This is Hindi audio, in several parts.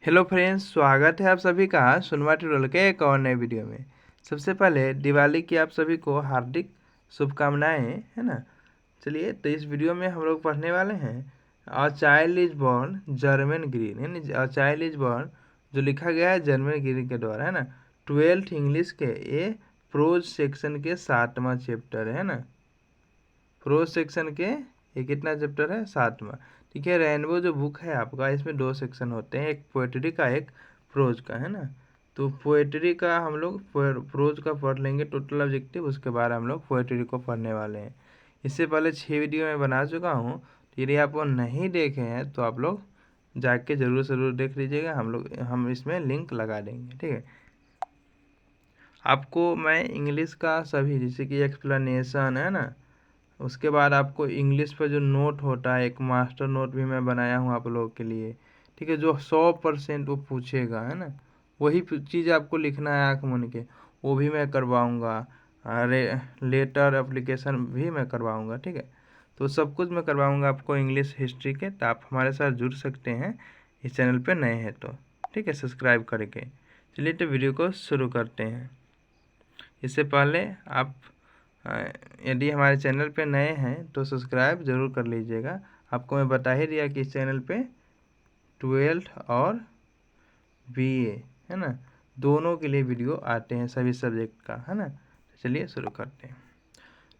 हेलो फ्रेंड्स, स्वागत है आप सभी का सुनमा ट्यूटोरियल के एक और नए वीडियो में। सबसे पहले दिवाली की आप सभी को हार्दिक शुभकामनाएं, है ना। चलिए, तो इस वीडियो में हम लोग पढ़ने वाले हैं अ child is born German green, है ना। अ चाइल्ड इज बॉर्न जो लिखा गया है जर्मन ग्रीन के द्वारा, है ना। 12th इंग्लिश के ये प्रोज सेक्शन के 7वां चैप्टर है ना। प्रोज सेक्शन के ये कितना चैप्टर है? 7वां। ठीक है। रेनबो जो बुक है आपका, इसमें 2 सेक्शन होते हैं, एक पोएट्री का, एक प्रोज का, है ना। तो पोएट्री का हम लोग प्रोज का पढ़ लेंगे टोटल ऑब्जेक्टिव, उसके बाद हम लोग पोएट्री को पढ़ने वाले हैं। इससे पहले 6 वीडियो मैं बना चुका हूँ, तो यदि आप वो नहीं देखे हैं तो आप लोग जाके ज़रूर देख लीजिएगा। हम इसमें लिंक लगा देंगे, ठीक है। आपको मैं इंग्लिश का सभी, जैसे कि एक्सप्लेनेशन, है ना, उसके बाद आपको इंग्लिश पे जो नोट होता है, एक मास्टर नोट भी मैं बनाया हूँ आप लोगों के लिए, ठीक है, जो 100% वो पूछेगा, है ना। वही चीज़ आपको लिखना है आँख मूंद के, वो भी मैं करवाऊँगा। अरे, लेटर एप्लीकेशन भी मैं करवाऊँगा, ठीक है। तो सब कुछ मैं करवाऊँगा आपको इंग्लिश हिस्ट्री के। तो आप हमारे साथ जुड़ सकते हैं इस चैनल पे नए हैं तो, ठीक है, सब्सक्राइब करके। चलिए, तो वीडियो को शुरू करते हैं। इससे पहले आप यदि हमारे चैनल पे नए हैं तो सब्सक्राइब ज़रूर कर लीजिएगा। आपको मैं बता ही दिया कि इस चैनल पे 12th और बीए, है ना, दोनों के लिए वीडियो आते हैं, सभी सब्जेक्ट का, है ना। तो चलिए शुरू करते हैं।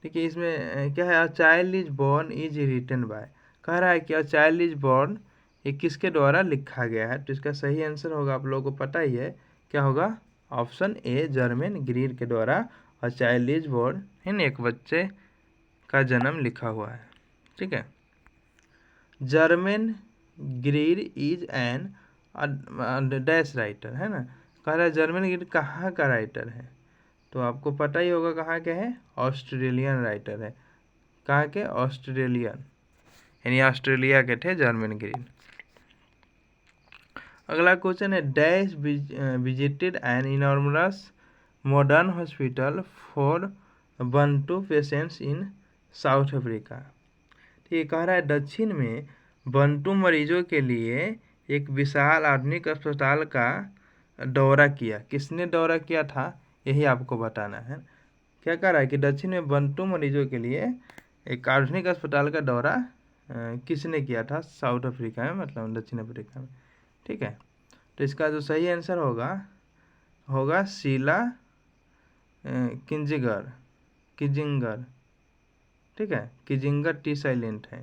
देखिए, इसमें क्या है, a child is born is written by. कह रहा है कि अ चाइल्ड इज बॉर्न ये किसके द्वारा लिखा गया है। तो इसका सही आंसर होगा, आप लोगों को पता ही है क्या होगा, ऑप्शन ए, जर्मन ग्रीर के द्वारा अ चाइल्ड इज बॉर्न, है ना, एक बच्चे का जन्म लिखा हुआ है, ठीक है। German Greer is an dash writer, है ना। कह रहा है जर्मन ग्रीर कहाँ का राइटर है, तो आपको पता ही होगा कहाँ के है, ऑस्ट्रेलियन राइटर है। कहाँ के? ऑस्ट्रेलियन, यानी ऑस्ट्रेलिया के थे जर्मन ग्रीन। अगला क्वेश्चन है, dash visited an enormous modern hospital for Bantu patients in south Africa. तो ये कह रहा है दक्षिण में बंटू मरीजों के लिए एक विशाल आधुनिक अस्पताल का दौरा किया। किसने दौरा किया था, यही आपको बताना है। क्या कह रहा है कि दक्षिण में बंटू मरीजों के लिए एक आधुनिक अस्पताल का दौरा किसने किया था, साउथ अफ्रीका में, मतलब दक्षिण अफ्रीका में, ठीक है। तो इसका जो सही आंसर होगा होगा शीला किजिंगर, ठीक है। किजिंगर टी साइलेंट है।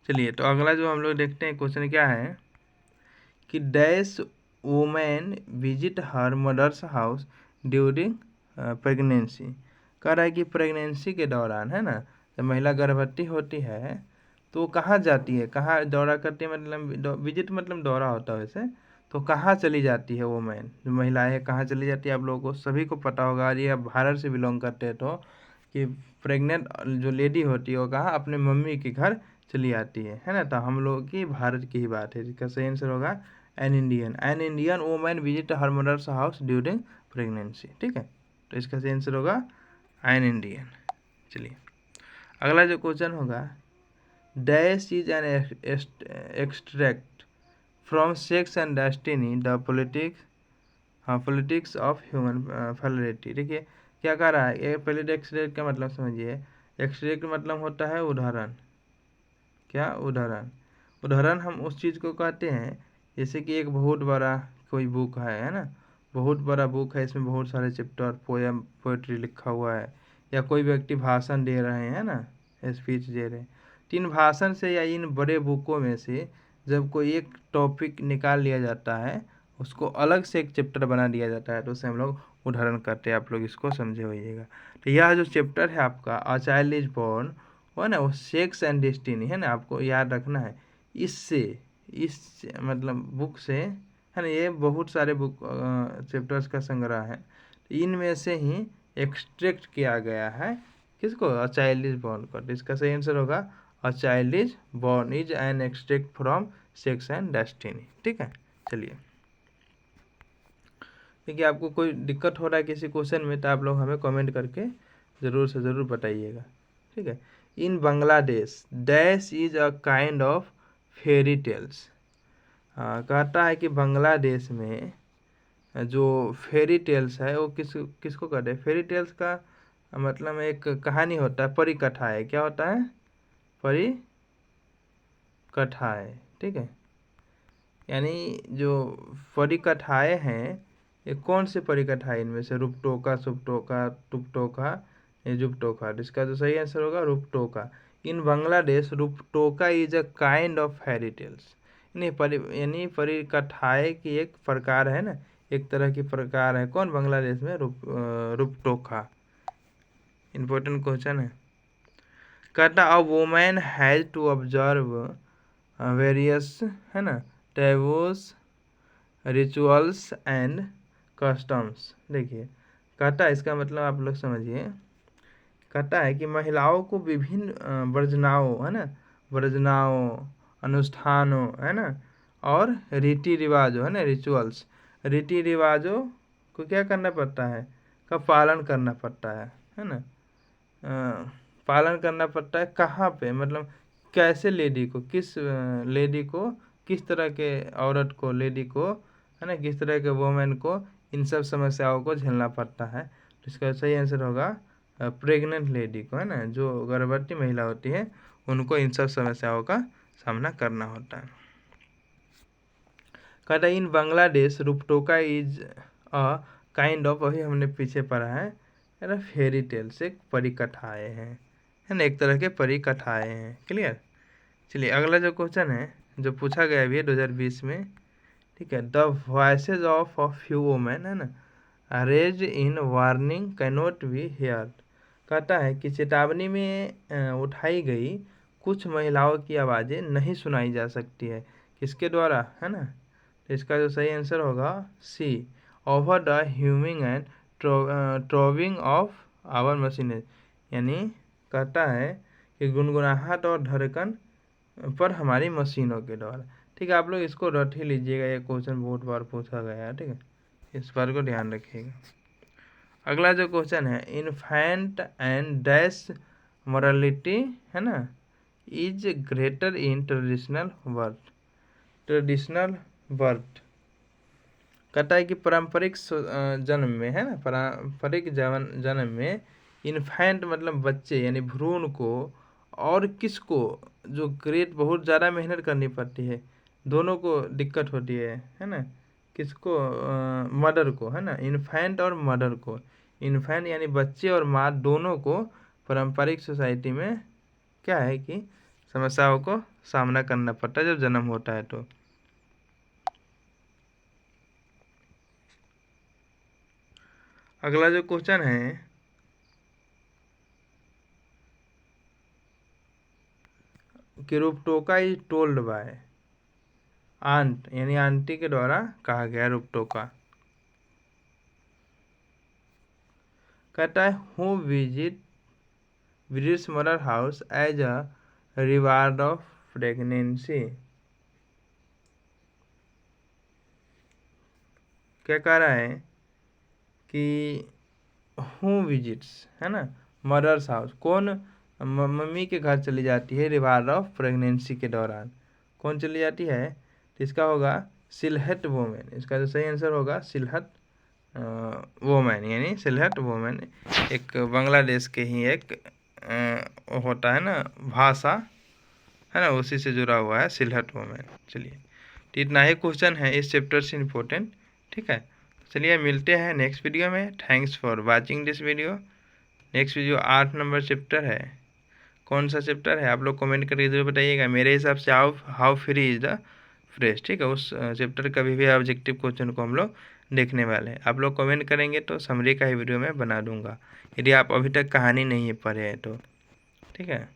चलिए, तो अगला जो हम लोग देखते हैं क्वेश्चन क्या है कि dash women visit her mother's house during pregnancy. कह रहा है कि प्रेगनेंसी के दौरान, है ना, जब महिला गर्भवती होती है तो वो कहाँ जाती है, कहाँ दौरा करती है, मतलब विजिट मतलब दौरा होता है वैसे। तो कहाँ चली जाती है वुमेन, जो महिलाएं हैं, कहाँ चली जाती है, आप लोगों को सभी को पता होगा। ये आप भारत से बिलोंग करते हैं तो, कि प्रेग्नेंट जो लेडी होती है वो कहाँ, अपने मम्मी के घर चली आती है ना। तो हम लोग की भारत की ही बात है, जिसका सही आंसर होगा an Indian women visit her mother's house during pregnancy, ठीक है। तो इसका सही आंसर होगा एन इंडियन। चलिए, अगला जो क्वेश्चन होगा, dash is an extract from sex and destiny the politics of human fertility. देखिए, क्या कह रहा है, ये पहले एक्सट्रैक्ट का मतलब समझिए। एक्सट्रैक्ट मतलब होता है उदाहरण। क्या? उदाहरण। उदाहरण हम उस चीज़ को कहते हैं, जैसे कि एक बहुत बड़ा कोई बुक है ना, बहुत बड़ा बुक है, इसमें बहुत सारे चैप्टर, पोएम, पोएट्री लिखा हुआ है, या कोई व्यक्ति भाषण दे रहे हैं ना, स्पीच दे रहे हैं। तो इन भाषण से या इन बड़े बुकों में से जब कोई एक टॉपिक निकाल लिया जाता है, उसको अलग से एक चैप्टर बना दिया जाता है, तो उसे हम लोग उदाहरण करते हैं। आप लोग इसको समझे होइएगा। तो यह जो चैप्टर है आपका अ चाइल्ड इज बॉर्न, वो ना, वो सेक्स एंड डेस्टिनी, है ना, आपको याद रखना है। इससे, इस मतलब बुक से, है ना, ये बहुत सारे बुक चैप्टर्स का संग्रह है, तो इनमें से ही एक्सट्रैक्ट किया गया है किसको, अ चाइल्ड इज बॉर्न को। तो इसका सही आंसर होगा अ child is born is an extract from sex and destiny, ठीक है। चलिए, देखिए, आपको कोई दिक्कत हो रहा है किसी क्वेश्चन में तो आप लोग हमें कमेंट करके ज़रूर से ज़रूर बताइएगा, ठीक है। In Bangladesh dash is a kind of fairy tales. कहता है कि बांग्लादेश में जो फेरी टेल्स है वो किसको कहते हैं? फेरी टेल्स का मतलब एक कहानी होता है, परी कथाएं। क्या होता है? परी कथाएं, ठीक है। यानी जो परी कथाएं हैं, ये कौन से परी कथाएं? इनमें से रूपटोका, सुपटोका, टुपटोका, ये जुपटोका। इसका जो सही आंसर होगा Rupkatha. In Bangladesh Rupkatha is a kind of fairy tales. यानी परी कथाएं की एक प्रकार है ना, एक तरह की प्रकार है। कौन? बांग्लादेश में रूपटोका। इंपॉर्टेंट क्वेश्चन है। कहता a women has to observe various, है ना, टैबूज, रिचुअल्स एंड कस्टम्स। देखिए, कहता है, इसका मतलब आप लोग समझिए। कहता है कि महिलाओं को विभिन्न वर्जनाओं, है ना, वर्जनाओं, अनुष्ठानों, है ना, और रीति रिवाजों, है ना, रिचुअल्स, रीति रिवाजों को क्या करना पड़ता है? का पालन करना पड़ता है ना। पालन करना पड़ता है कहाँ पे? मतलब कैसे लेडी को, किस लेडी को, किस तरह के औरत को, लेडी को, है ना, किस तरह के वुमेन को इन सब समस्याओं को झेलना पड़ता है। तो इसका सही आंसर होगा प्रेग्नेंट लेडी को, है ना, जो गर्भवती महिला होती है, उनको इन सब समस्याओं का सामना करना होता है। कहता है in Bangladesh Rupkatha is a kind of, अभी हमने पीछे पढ़ा है, फेरी टेल्स, एक परी कथाएं हैं, है ना, एक तरह के परी कथाएं हैं। क्लियर? चलिए, अगला जो क्वेश्चन है जो पूछा गया अभी 2020 में, ठीक है। The voices of a few women, है ना, raise in warning cannot be heard. कहता है कि चेतावनी में उठाई गई कुछ महिलाओं की आवाज़ें नहीं सुनाई जा सकती है। किसके द्वारा? है ना। तो इसका जो सही आंसर होगा C, over the humming and throwing of our machine. यानी कहता है कि गुनगुनाहट और धड़कन पर हमारी मशीनों के द्वारा। ठीक है, आप लोग इसको रट ही लीजिएगा, ये क्वेश्चन बहुत बार पूछा गया है, ठीक है, इस बार को ध्यान रखिएगा। अगला जो क्वेश्चन है, इन्फेंट एंड डैश मोरालिटी, है ना, is greater in traditional birth. Traditional birth कहता है कि पारंपरिक जन्म में, है ना, पारंपरिक जन्म में इन्फेंट मतलब बच्चे यानी भ्रूण को, और किसको, जो ग्रेट बहुत ज़्यादा मेहनत करनी पड़ती है, दोनों को दिक्कत होती है ना। किसको? मदर को, है ना, इन्फेंट और मदर को। इन्फेंट यानी बच्चे और माँ दोनों को पारंपरिक सोसाइटी में क्या है कि समस्याओं को सामना करना पड़ता है जब जन्म होता है। तो अगला जो क्वेश्चन है, कि रूपटोका इज टोल्ड बाय आंट, यानी आंटी के द्वारा कहा गया रूपटोका। कहता है who visits mother house as a reward of pregnancy. क्या कह रहा है कि हु विजिट्स, है ना, मदर्स हाउस, कौन मम्मी के घर चली जाती है रिवार्ड ऑफ प्रेगनेंसी के दौरान? कौन चली जाती है? तो इसका होगा सिलहट वोमेन। इसका जो सही आंसर होगा सिलहट वोमेन, यानी सिलहट वोमेन एक बांग्लादेश के ही एक होता है ना भाषा, है ना, उसी से जुड़ा हुआ है सिलहट वोमेन। चलिए, तो इतना ही क्वेश्चन है इस चैप्टर से इम्पोर्टेंट, ठीक है। चलिए, मिलते हैं नेक्स्ट वीडियो में। Thanks for watching this video. Next video 8 number chapter है। कौन सा चैप्टर है आप लोग कमेंट करके जरूर बताइएगा। मेरे हिसाब से how free is the fresh, ठीक है, उस चैप्टर का भी ऑब्जेक्टिव क्वेश्चन को हम लोग देखने वाले हैं। आप लोग कमेंट करेंगे तो समरी का ही वीडियो मैं बना दूंगा, यदि आप अभी तक कहानी नहीं पढ़े हैं तो, ठीक है।